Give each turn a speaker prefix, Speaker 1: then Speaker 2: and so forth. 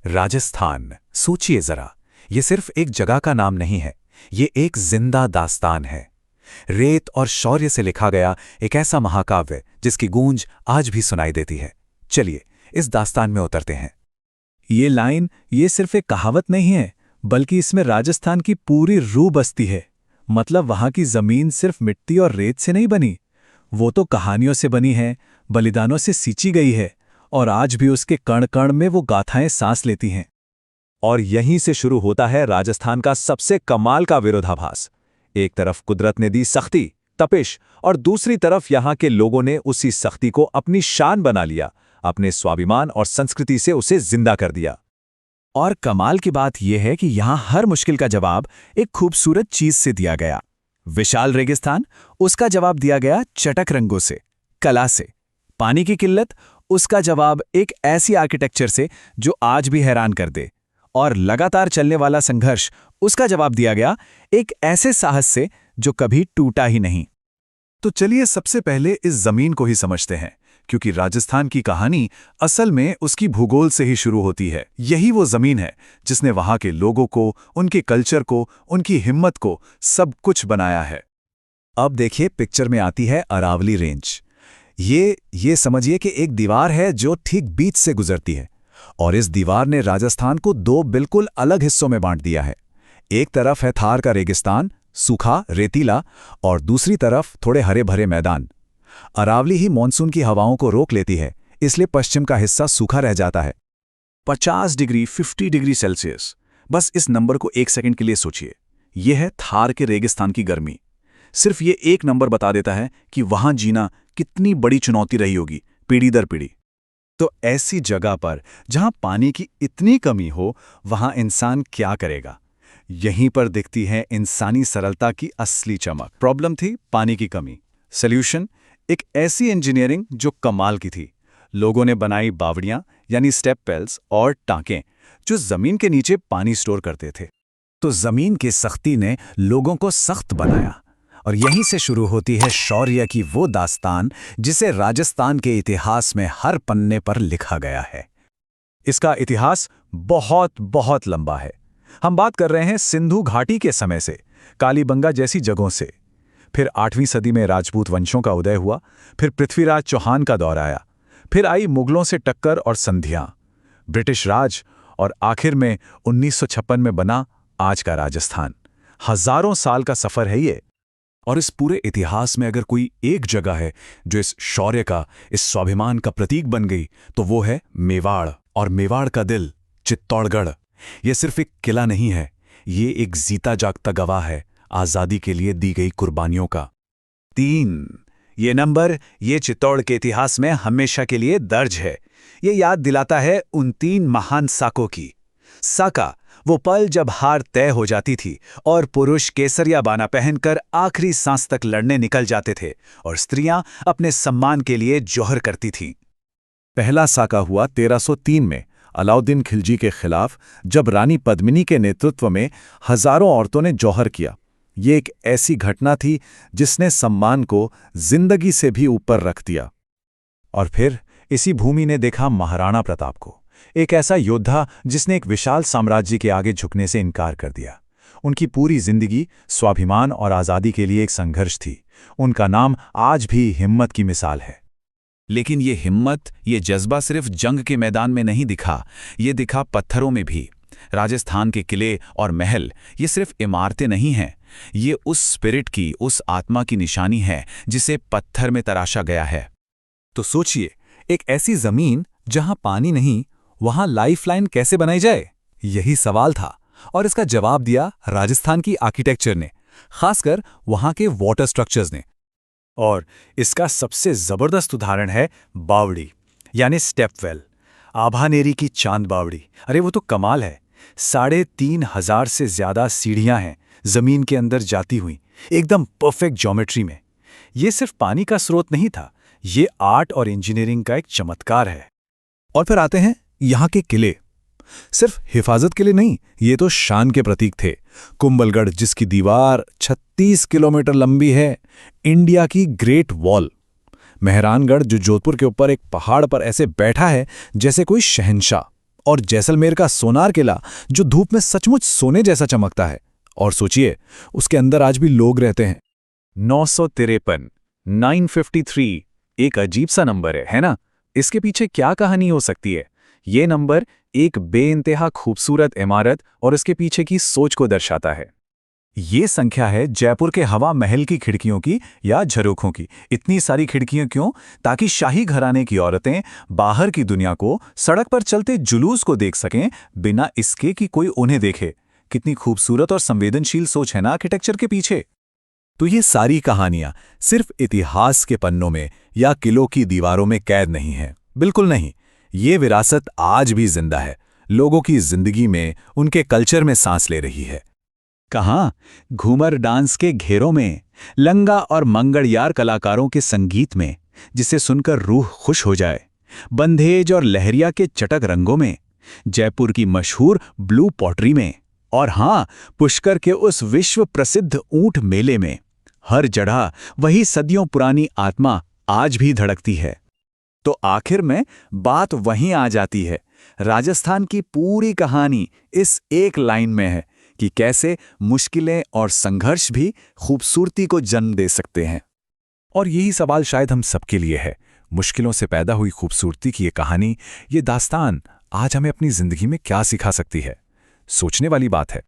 Speaker 1: राजस्थान, सोचिए जरा, ये सिर्फ एक जगह का नाम नहीं है, ये एक जिंदा दास्तान है। रेत और शौर्य से लिखा गया एक ऐसा महाकाव्य जिसकी गूंज आज भी सुनाई देती है। चलिए इस दास्तान में उतरते हैं।
Speaker 2: ये लाइन ये सिर्फ एक कहावत नहीं है, बल्कि इसमें राजस्थान की पूरी रूह बसती है। मतलब वहां की जमीन सिर्फ मिट्टी और रेत से नहीं बनी, वो तो कहानियों से बनी है, बलिदानों से सींची गई है, और आज भी उसके कण कण में वो गाथाएं सांस लेती हैं।
Speaker 3: और यहीं से शुरू होता है राजस्थान का सबसे कमाल का विरोधाभास। एक तरफ कुदरत ने दी सख्ती, तपिश, और दूसरी तरफ यहां के लोगों ने उसी सख्ती को अपनी शान बना लिया, अपने स्वाभिमान और संस्कृति से उसे जिंदा कर दिया।
Speaker 2: और कमाल की बात यह है कि यहां हर मुश्किल का जवाब एक खूबसूरत चीज से दिया गया। विशाल रेगिस्तान, उसका जवाब दिया गया चटक रंगों से, कला से। पानी की किल्लत, उसका जवाब एक ऐसी आर्किटेक्चर से जो आज भी हैरान कर दे। और लगातार चलने वाला संघर्ष, उसका जवाब दिया गया एक ऐसे साहस से जो कभी टूटा ही नहीं।
Speaker 1: तो चलिए सबसे पहले इस जमीन को ही समझते हैं, क्योंकि राजस्थान की कहानी असल में उसकी भूगोल से ही शुरू होती है। यही वो जमीन है जिसने वहां के लोगों को, उनके कल्चर को, उनकी हिम्मत को, सब कुछ बनाया है। अब देखिए पिक्चर में आती है अरावली रेंज। ये समझिए कि एक दीवार है जो ठीक बीच से गुजरती है, और इस दीवार ने राजस्थान को दो बिल्कुल अलग हिस्सों में बांट दिया है। एक तरफ है थार का रेगिस्तान, सूखा, रेतीला, और दूसरी तरफ थोड़े हरे भरे मैदान। अरावली ही मॉनसून की हवाओं को रोक लेती है, इसलिए पश्चिम का हिस्सा सूखा रह जाता है।
Speaker 4: 50 डिग्री 50 डिग्री सेल्सियस, बस इस नंबर को एक सेकंड के लिए सोचिए। यह है थार के रेगिस्तान की गर्मी। सिर्फ ये एक नंबर बता देता है कि वहां जीना कितनी बड़ी चुनौती रही होगी, पीढ़ी दर पीढ़ी।
Speaker 1: तो ऐसी जगह पर जहां पानी की इतनी कमी हो, वहां इंसान क्या करेगा? यहीं पर दिखती है इंसानी सरलता की असली चमक। प्रॉब्लम थी पानी की कमी, सॉल्यूशन एक ऐसी इंजीनियरिंग जो कमाल की थी। लोगों ने बनाई बावड़ियां यानी स्टेप वेल्स और टांके जो जमीन के नीचे पानी स्टोर करते थे।
Speaker 2: तो जमीन की सख्ती ने लोगों को सख्त बनाया, और यहीं से शुरू होती है शौर्य की वो दास्तान जिसे राजस्थान के इतिहास में हर पन्ने पर लिखा गया है।
Speaker 1: इसका इतिहास बहुत बहुत लंबा है। हम बात कर रहे हैं सिंधु घाटी के समय से, कालीबंगा जैसी जगहों से। फिर 8वीं सदी में राजपूत वंशों का उदय हुआ, फिर पृथ्वीराज चौहान का दौर आया, फिर आई मुगलों से टक्कर और संधियां, ब्रिटिश राज, और आखिर में 1956 में बना आज का राजस्थान। हजारों साल का सफर है ये। और इस पूरे इतिहास में अगर कोई एक जगह है जो इस शौर्य का, इस स्वाभिमान का प्रतीक बन गई, तो वो है मेवाड़। और मेवाड़ का दिल चित्तौड़गढ़। ये सिर्फ एक किला नहीं है, ये एक जीता जागता गवाह है आजादी के लिए दी गई कुर्बानियों का।
Speaker 4: 3 ये नंबर, ये चित्तौड़ के इतिहास में हमेशा के लिए दर्ज है। ये याद दिलाता है उन 3 महान साकों की। साका, वो पल जब हार तय हो जाती थी और पुरुष केसरिया बाना पहनकर आखिरी सांस तक लड़ने निकल जाते थे, और स्त्रियां अपने सम्मान के लिए जौहर करती थीं।
Speaker 1: पहला साका हुआ 1303 में अलाउद्दीन खिलजी के खिलाफ, जब रानी पद्मिनी के नेतृत्व में हजारों औरतों ने जौहर किया। ये एक ऐसी घटना थी जिसने सम्मान को जिंदगी से भी ऊपर रख दिया। और फिर इसी भूमि ने देखा महाराणा प्रताप को, एक ऐसा योद्धा जिसने एक विशाल साम्राज्य के आगे झुकने से इनकार कर दिया। उनकी पूरी जिंदगी स्वाभिमान और आज़ादी के लिए एक संघर्ष थी। उनका नाम आज भी हिम्मत की मिसाल है।
Speaker 4: लेकिन ये हिम्मत, ये जज्बा सिर्फ जंग के मैदान में नहीं दिखा, ये दिखा पत्थरों में भी। राजस्थान के किले और महल ये सिर्फ इमारतें नहीं हैं, ये उस स्पिरिट की, उस आत्मा की निशानी है जिसे पत्थर में तराशा गया है।
Speaker 1: तो सोचिए, एक ऐसी जमीन जहां पानी नहीं, वहां लाइफलाइन कैसे बनाई जाए? यही सवाल था, और इसका जवाब दिया राजस्थान की आर्किटेक्चर ने, खासकर वहां के वाटर स्ट्रक्चर्स ने। और इसका सबसे जबरदस्त उदाहरण है बावड़ी यानी स्टेपवेल। आभानेरी की चांद बावड़ी, अरे वो तो कमाल है। 3,500 से ज्यादा सीढ़ियां हैं जमीन के अंदर जाती हुई, एकदम परफेक्ट ज्योमेट्री में। ये सिर्फ पानी का स्रोत नहीं था, ये आर्ट और इंजीनियरिंग का एक चमत्कार है। और फिर आते हैं यहाँ के किले। सिर्फ हिफाजत के लिए नहीं, ये तो शान के प्रतीक थे। कुंभलगढ़, जिसकी दीवार 36 किलोमीटर लंबी है, इंडिया की ग्रेट वॉल। मेहरानगढ़, जो जोधपुर के ऊपर एक पहाड़ पर ऐसे बैठा है जैसे कोई शहंशाह। और जैसलमेर का सोनार किला जो धूप में सचमुच सोने जैसा चमकता है। और सोचिए, उसके अंदर आज भी लोग रहते हैं।
Speaker 3: 953, 953, एक अजीब सा नंबर है ना? इसके पीछे क्या कहानी हो सकती है? ये नंबर एक बेइंतहा खूबसूरत इमारत और इसके पीछे की सोच को दर्शाता है। ये संख्या है जयपुर के हवा महल की खिड़कियों की या झरोखों की। इतनी सारी खिड़कियां क्यों? ताकि शाही घराने की औरतें बाहर की दुनिया को, सड़क पर चलते जुलूस को देख सकें, बिना इसके कि कोई उन्हें देखे। कितनी खूबसूरत और संवेदनशील सोच है ना आर्किटेक्चर के पीछे।
Speaker 1: तो ये सारी कहानियां सिर्फ इतिहास के पन्नों में या किलों की दीवारों में कैद नहीं हैं। बिल्कुल नहीं। ये विरासत आज भी जिंदा है, लोगों की जिंदगी में, उनके कल्चर में सांस ले रही है।
Speaker 2: कहाँ? घूमर डांस के घेरों में, लंगा और मंगड़यार कलाकारों के संगीत में, जिसे सुनकर रूह खुश हो जाए, बंधेज और लहरिया के चटक रंगों में, जयपुर की मशहूर ब्लू पॉटरी में, और हाँ, पुष्कर के उस विश्व प्रसिद्ध ऊंट मेले में। हर जगह वही सदियों पुरानी आत्मा आज भी धड़कती है। तो आखिर में बात वहीं आ जाती है। राजस्थान की पूरी कहानी इस एक लाइन में है कि कैसे मुश्किलें और संघर्ष भी खूबसूरती को जन्म दे सकते हैं।
Speaker 1: और यही सवाल शायद हम सबके लिए है। मुश्किलों से पैदा हुई खूबसूरती की ये कहानी, ये दास्तान आज हमें अपनी जिंदगी में क्या सिखा सकती है? सोचने वाली बात है।